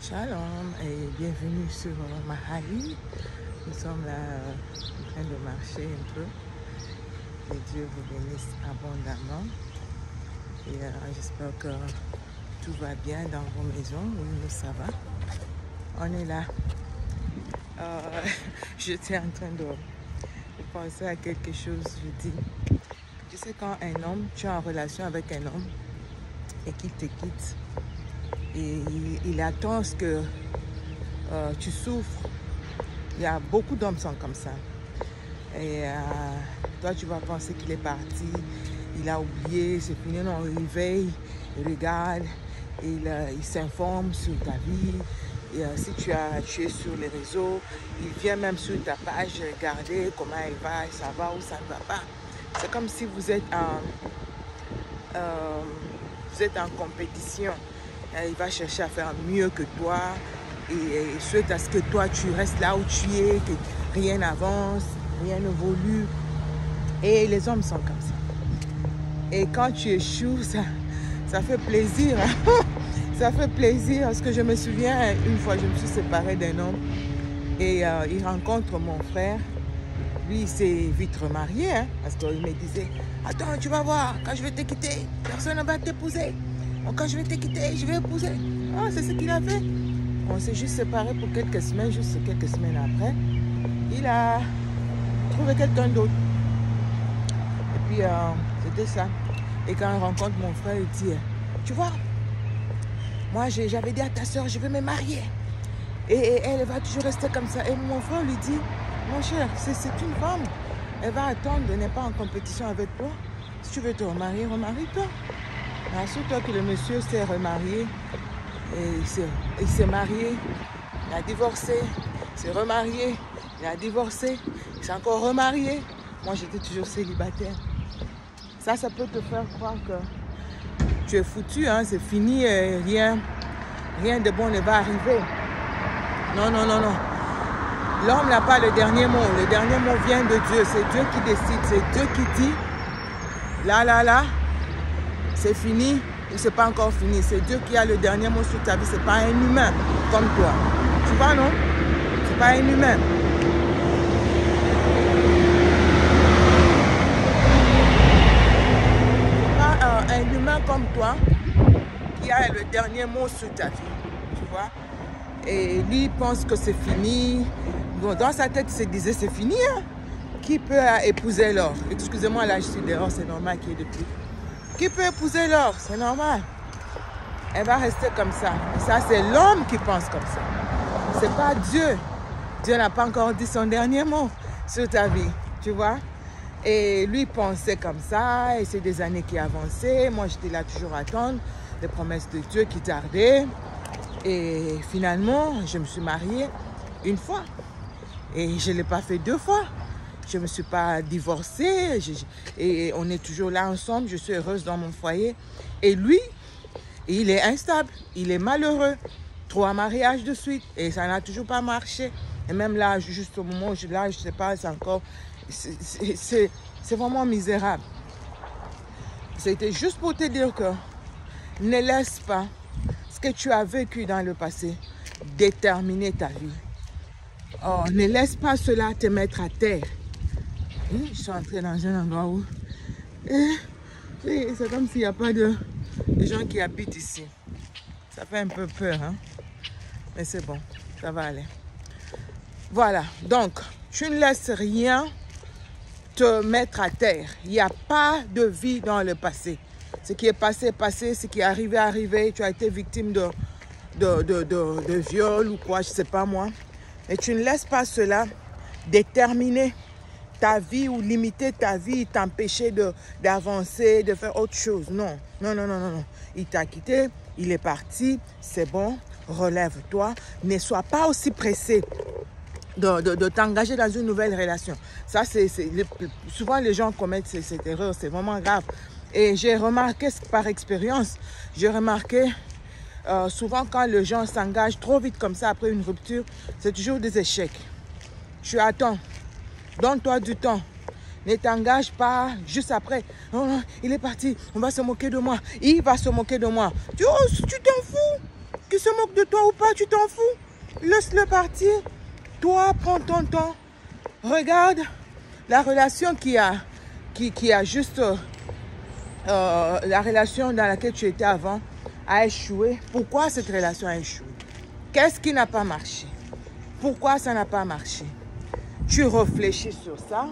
Shalom et bienvenue sur Mahali. Nous sommes là en train de marcher un peu. Que Dieu vous bénisse abondamment. Et j'espère que tout va bien dans vos maisons. Oui, nous, ça va. On est là. J'étais en train de penser à quelque chose. Je dis, tu sais, quand un homme, tu es en relation avec un homme et qu'il te quitte, et il attend ce que tu souffres. Il y a beaucoup d'hommes qui sont comme ça. Et toi, tu vas penser qu'il est parti, il a oublié, c'est fini. Non, il veille, il regarde, il s'informe sur ta vie. Et, si tu es sur les réseaux, il vient même sur ta page regarder comment il va, ça va ou ça ne va pas. C'est comme si vous êtes en compétition. Il va chercher à faire mieux que toi et souhaite à ce que toi tu restes là où tu es, que rien n'avance, rien n'évolue. Et les hommes sont comme ça. Et quand tu échoues, ça fait plaisir. Ça fait plaisir parce que je me souviens, une fois je me suis séparée d'un homme et il rencontre mon frère. Lui, il s'est vite remarié parce qu'il me disait « Attends, tu vas voir, quand je vais te quitter, personne ne va t'épouser. Quand je vais te quitter, je vais épouser. » Ah, c'est ce qu'il a fait. On s'est juste séparés pour quelques semaines. Juste quelques semaines après, il a trouvé quelqu'un d'autre. Et puis, c'était ça. Et quand il rencontre mon frère, il dit « Tu vois, moi, j'avais dit à ta soeur, je vais me marier. Et elle va toujours rester comme ça. » Et mon frère lui dit « Mon cher, c'est une femme. Elle va attendre, elle n'est pas en compétition avec toi. Si tu veux te remarier, remarie-toi. » Surtout que le monsieur s'est remarié, et il s'est marié, il a divorcé, il s'est remarié, il a divorcé, il s'est encore remarié. Moi, j'étais toujours célibataire. Ça peut te faire croire que tu es foutu, c'est fini, rien de bon ne va arriver. Non, non, non, non. L'homme n'a pas le dernier mot. Le dernier mot vient de Dieu. C'est Dieu qui décide. C'est Dieu qui dit, là, c'est fini ou c'est pas encore fini. C'est Dieu qui a le dernier mot sur ta vie. C'est pas un humain comme toi. Tu vois, non? C'est pas un humain. C'est pas un humain comme toi qui a le dernier mot sur ta vie. Tu vois? Et lui pense que c'est fini. Bon, dans sa tête, il se disait c'est fini. Qui peut épouser l'or? Excusez-moi, là je suis dehors, c'est normal qu'il y ait des pluies. Qui peut épouser l'or? C'est normal. Elle va rester comme ça. Et ça, c'est l'homme qui pense comme ça. C'est pas Dieu. Dieu n'a pas encore dit son dernier mot sur ta vie. Tu vois? Et lui pensait comme ça. Et c'est des années qui avançaient. Moi, j'étais là toujours à attendre les promesses de Dieu qui tardaient. Et finalement, je me suis mariée une fois. Et je ne l'ai pas fait deux fois. Je ne me suis pas divorcée et on est toujours là ensemble. Je suis heureuse dans mon foyer. Et lui, il est instable, il est malheureux. 3 mariages de suite et ça n'a toujours pas marché. Et même là, juste au moment où je ne sais pas, c'est encore... C'est vraiment misérable. C'était juste pour te dire que ne laisse pas ce que tu as vécu dans le passé déterminer ta vie. Oh, ne laisse pas cela te mettre à terre. Je suis entrée dans un endroit où c'est comme s'il n'y a pas de gens qui habitent ici. Ça fait un peu peur, mais c'est bon, ça va aller. Voilà, donc tu ne laisses rien te mettre à terre. Il n'y a pas de vie dans le passé. Ce qui est passé est passé, ce qui est arrivé est arrivé. Tu as été victime de viol ou quoi, je ne sais pas moi. Mais tu ne laisses pas cela déterminer ta vie ou limiter ta vie, t'empêcher d'avancer, de faire autre chose. Non, non, non, non, non, non. Il t'a quitté, il est parti, c'est bon, relève-toi. Ne sois pas aussi pressé de t'engager dans une nouvelle relation. Ça, souvent les gens commettent cette erreur, c'est vraiment grave. Et j'ai remarqué par expérience, j'ai remarqué souvent quand les gens s'engagent trop vite comme ça après une rupture, c'est toujours des échecs. Tu attends. Donne-toi du temps. Ne t'engage pas juste après. Oh non, il est parti. On va se moquer de moi. Il va se moquer de moi. Tu t'en fous. qu'il se moque de toi ou pas, tu t'en fous. Laisse-le partir. Toi, prends ton temps. Regarde la relation qui a juste... la relation dans laquelle tu étais avant a échoué. Pourquoi cette relation a échoué? Qu'est-ce qui n'a pas marché? Pourquoi ça n'a pas marché? Tu réfléchis sur ça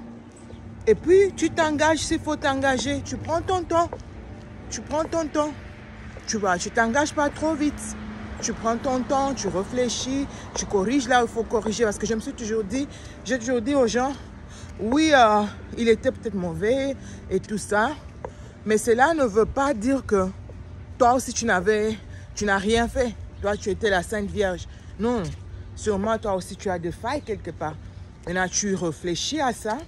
et puis tu t'engages s'il faut t'engager. Tu prends ton temps. Tu prends ton temps. Tu vois, tu t'engages pas trop vite. Tu prends ton temps, tu réfléchis, tu corriges là où il faut corriger. Parce que je me suis toujours dit, j'ai toujours dit aux gens, oui, il était peut-être mauvais et tout ça. Mais cela ne veut pas dire que toi aussi tu n'as rien fait. Toi, tu étais la Sainte Vierge. Non, sûrement toi aussi tu as des failles quelque part. Maintenant, tu réfléchis à ça.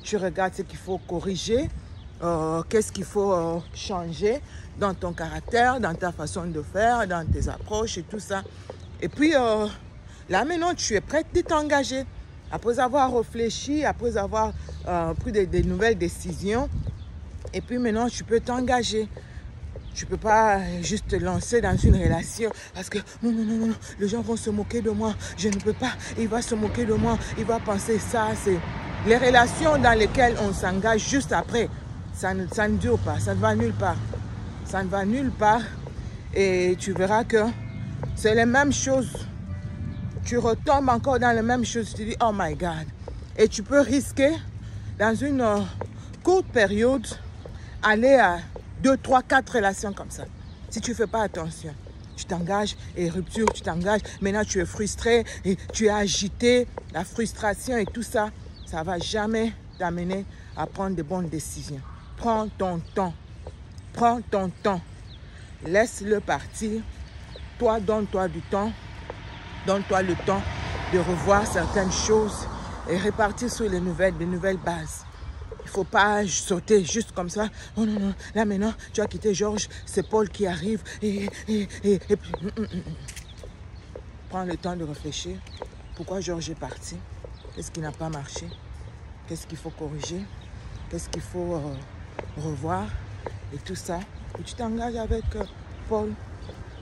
Tu regardes ce qu'il faut corriger. Qu'est-ce qu'il faut changer dans ton caractère, dans ta façon de faire, dans tes approches et tout ça. Et puis, là maintenant, tu es prête à t'engager. Après avoir réfléchi, après avoir pris des nouvelles décisions. Et puis maintenant, tu peux t'engager. Tu ne peux pas juste te lancer dans une relation parce que non, les gens vont se moquer de moi. Je ne peux pas, il va se moquer de moi. Il va penser ça. C'est les relations dans lesquelles on s'engage juste après. Ça ne dure pas, ça ne va nulle part. Ça ne va nulle part. Et tu verras que c'est les mêmes choses. Tu retombes encore dans les mêmes choses. Tu te dis, oh my God. Et tu peux risquer dans une courte période aller à 2, 3, 4 relations comme ça. Si tu ne fais pas attention, tu t'engages et rupture, tu t'engages. Maintenant, tu es frustré et tu es agité. La frustration et tout ça, ça ne va jamais t'amener à prendre de bonnes décisions. Prends ton temps. Prends ton temps. Laisse-le partir. Toi, donne-toi du temps. Donne-toi le temps de revoir certaines choses et repartir sur les nouvelles bases. Il ne faut pas sauter juste comme ça. Oh non, là maintenant, tu as quitté Georges, c'est Paul qui arrive. Et puis, prends le temps de réfléchir. Pourquoi Georges est parti? Qu'est-ce qui n'a pas marché? Qu'est-ce qu'il faut corriger? Qu'est-ce qu'il faut revoir? Et tout ça. Et tu t'engages avec Paul.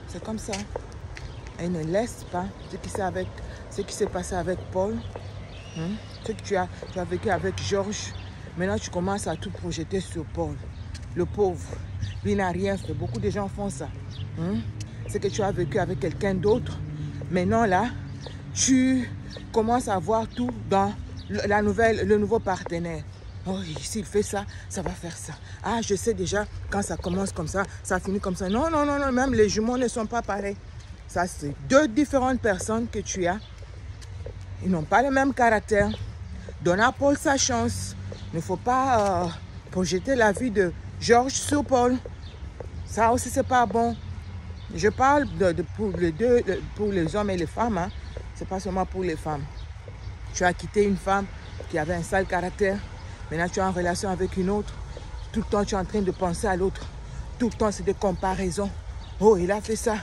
C'est comme ça. Et ne laisse pas ce qui s'est passé avec Paul. Ce que tu as vécu avec Georges. Maintenant, tu commences à tout projeter sur Paul. Le pauvre, lui n'a rien fait. Beaucoup de gens font ça. C'est que tu as vécu avec quelqu'un d'autre. Maintenant, là, tu commences à voir tout dans le nouveau partenaire. Oh, s'il fait ça, ça va faire ça. Ah, je sais déjà, quand ça commence comme ça, ça finit comme ça. Non, même les jumeaux ne sont pas pareils. Ça, c'est 2 différentes personnes que tu as. Ils n'ont pas le même caractère. Donne à Paul sa chance. Il ne faut pas projeter la vie de Georges sur Paul. Ça aussi, c'est pas bon. Je parle pour les hommes et les femmes. Hein. Ce n'est pas seulement pour les femmes. Tu as quitté une femme qui avait un sale caractère. Maintenant, tu es en relation avec une autre. Tout le temps, tu es en train de penser à l'autre. Tout le temps, c'est des comparaisons. Oh, il a fait ça.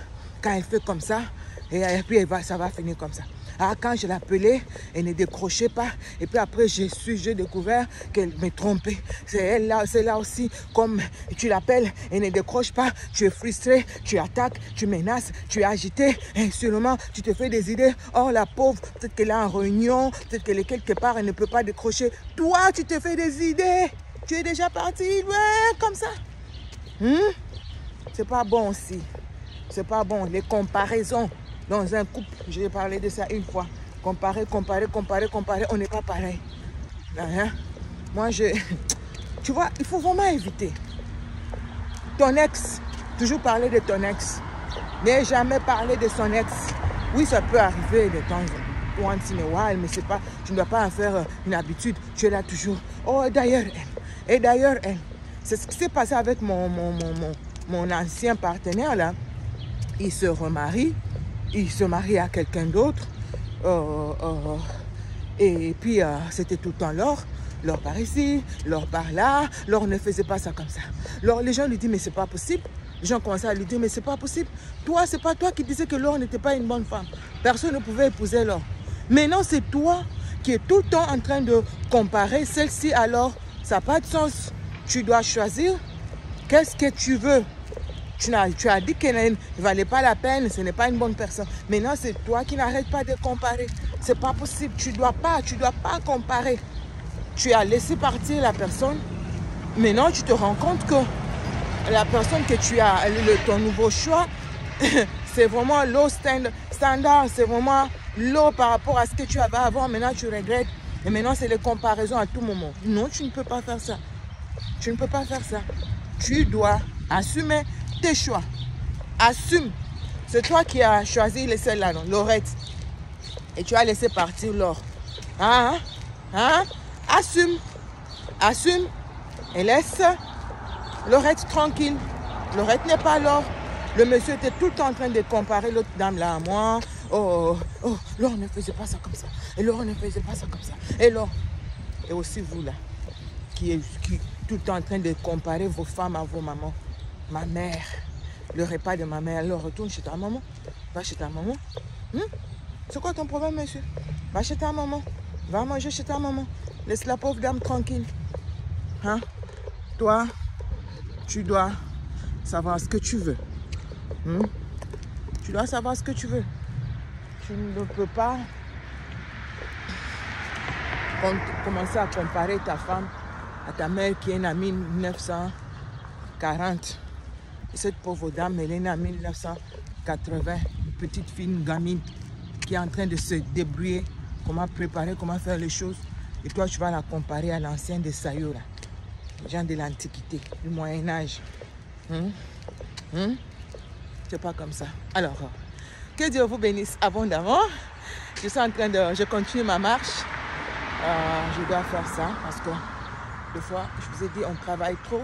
Quand elle fait comme ça, et puis ça va finir comme ça. Ah, quand je l'appelais, elle ne décrochait pas. Et puis après, j'ai découvert qu'elle me trompait. C'est là aussi, comme tu l'appelles, elle ne décroche pas. Tu es frustré, tu attaques, tu menaces, tu es agité. Et sûrement, tu te fais des idées. Oh, la pauvre, peut-être qu'elle est en réunion, peut-être qu'elle est quelque part, elle ne peut pas décrocher. Toi, tu te fais des idées. Tu es déjà parti, ouais, comme ça. C'est pas bon aussi. C'est pas bon. Les comparaisons. Dans un couple, j'ai parlé de ça une fois. Comparer, on n'est pas pareil. Hein? Moi, tu vois, il faut vraiment éviter. Ton ex, toujours parler de ton ex. N'aie jamais parlé de son ex. Oui, ça peut arriver de temps en temps, mais c'est pas, tu ne dois pas en faire une habitude. Tu es là toujours. Oh, d'ailleurs, elle. Et d'ailleurs, elle. C'est ce qui s'est passé avec mon ancien partenaire, là. Il se remarie. Il se marie à quelqu'un d'autre. Et puis, c'était tout le temps Laure par ici, Laure par là. Laure ne faisait pas ça comme ça. Alors, les gens lui disent, mais c'est pas possible. Les gens commençaient à lui dire, mais c'est pas possible. Toi, c'est pas toi qui disais que Laure n'était pas une bonne femme. Personne ne pouvait épouser Laure. Maintenant, c'est toi qui es tout le temps en train de comparer celle-ci. Alors, ça n'a pas de sens. Tu dois choisir qu'est-ce que tu veux. Tu as dit qu'elle ne valait pas la peine, ce n'est pas une bonne personne. Maintenant, c'est toi qui n'arrêtes pas de comparer. C'est pas possible. Tu dois pas comparer. Tu as laissé partir la personne. Maintenant, tu te rends compte que la personne que tu as, ton nouveau choix, c'est vraiment low standard, c'est vraiment low par rapport à ce que tu avais avant. Maintenant, tu regrettes. Et maintenant, c'est les comparaisons à tout moment. Non, tu ne peux pas faire ça. Tu ne peux pas faire ça. Tu dois assumer tes choix. Assume. C'est toi qui as choisi celle-là, non, Laurette. Et tu as laissé partir Laure. Hein? Assume. Assume. Et laisse Laurette tranquille. Laurette n'est pas Laure. Le monsieur était tout le temps en train de comparer l'autre dame là à moi. Oh, Laure ne faisait pas ça comme ça. Et Laure ne faisait pas ça comme ça. Et Laure. Et aussi vous là, qui tout le temps en train de comparer vos femmes à vos mamans. Ma mère, le repas de ma mère. Alors retourne chez ta maman. Va chez ta maman. C'est quoi ton problème, monsieur? Va chez ta maman. Va manger chez ta maman. Laisse la pauvre dame tranquille. Hein? Toi, tu dois savoir ce que tu veux. Tu dois savoir ce que tu veux. Tu ne peux pas commencer à comparer ta femme à ta mère qui est née en 1940. Et cette pauvre dame, elle est née en 1980. Petite fille, une gamine qui est en train de se débrouiller, comment préparer, comment faire les choses. Et toi, tu vas la comparer à l'ancien de Sayura, les gens de l'Antiquité, du Moyen-Âge. C'est pas comme ça. Alors, que Dieu vous bénisse abondamment. Je continue ma marche. Je dois faire ça parce que des fois, je vous ai dit, on travaille trop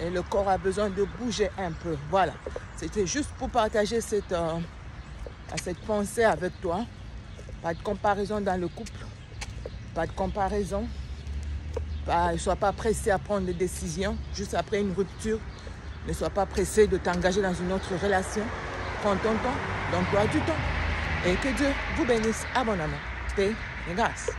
et le corps a besoin de bouger un peu. Voilà. C'était juste pour partager cette pensée avec toi. Pas de comparaison dans le couple. Pas de comparaison. Ne sois pas pressé à prendre des décisions juste après une rupture. Ne sois pas pressé de t'engager dans une autre relation. Prends ton temps, donne-toi du temps. Et que Dieu vous bénisse abondamment. Paix et grâce.